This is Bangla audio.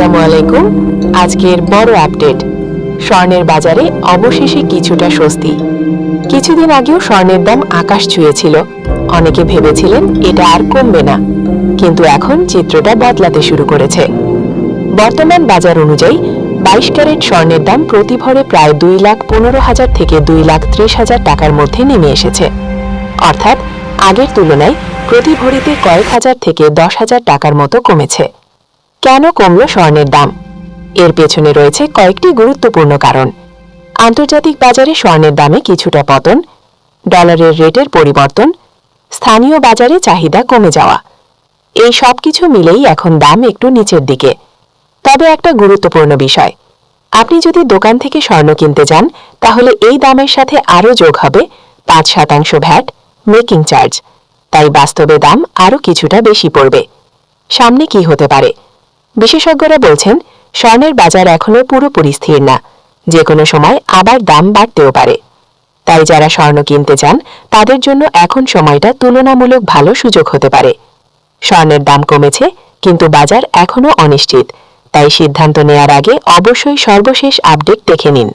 আসসালামু আলাইকুম। আজকের বড় আপডেট, স্বর্ণের বাজারে অবশেষে কিছুটা স্বস্তি। কিছুদিন আগেও স্বর্ণের দাম আকাশ ছুঁয়েছিল, অনেকে ভেবেছিলেন এটা আর কমবে না, কিন্তু এখন চিত্রটা বদলাতে শুরু করেছে। বর্তমান বাজার অনুযায়ী 22 ক্যারেট স্বর্ণের দাম প্রতি ভরে প্রায় 2,15,000 থেকে 2,30,000 টাকার মধ্যে নেমে এসেছে, অর্থাৎ আগের তুলনায় প্রতি ভরিতে কয়েক হাজার থেকে 10,000 টাকার মতো কমেছে। কেন কমল স্বর্ণের দাম? এর পেছনে রয়েছে কয়েকটি গুরুত্বপূর্ণ কারণ। আন্তর্জাতিক বাজারে স্বর্ণের দামে কিছুটা পতন, ডলারের রেটের পরিবর্তন, স্থানীয় বাজারে চাহিদা কমে যাওয়া, এই সব কিছু মিলেই এখন দাম একটু নিচের দিকে। তবে একটা গুরুত্বপূর্ণ বিষয়, আপনি যদি দোকান থেকে স্বর্ণ কিনতে যান তাহলে এই দামের সাথে আরও যোগ হবে 5% ভ্যাট, মেকিং চার্জ, তাই বাস্তবে দাম আরও কিছুটা বেশি পড়বে। সামনে কি হতে পারে? বিশেষজ্ঞরা বলছেন স্বর্ণের বাজার এখনো পুরোপুরি স্থির না, যে কোনো সময় আবার দাম বাড়তেও পারে। তাই যারা স্বর্ণ কিনতে চান তাদের জন্য এখন সময়টা তুলনামূলক ভালো সুযোগ হতে পারে। স্বর্ণের দাম কমেছে, কিন্তু বাজার এখনো অনিশ্চিত, তাই সিদ্ধান্ত নেয়ার আগে অবশ্যই সর্বশেষ আপডেট দেখে নিন।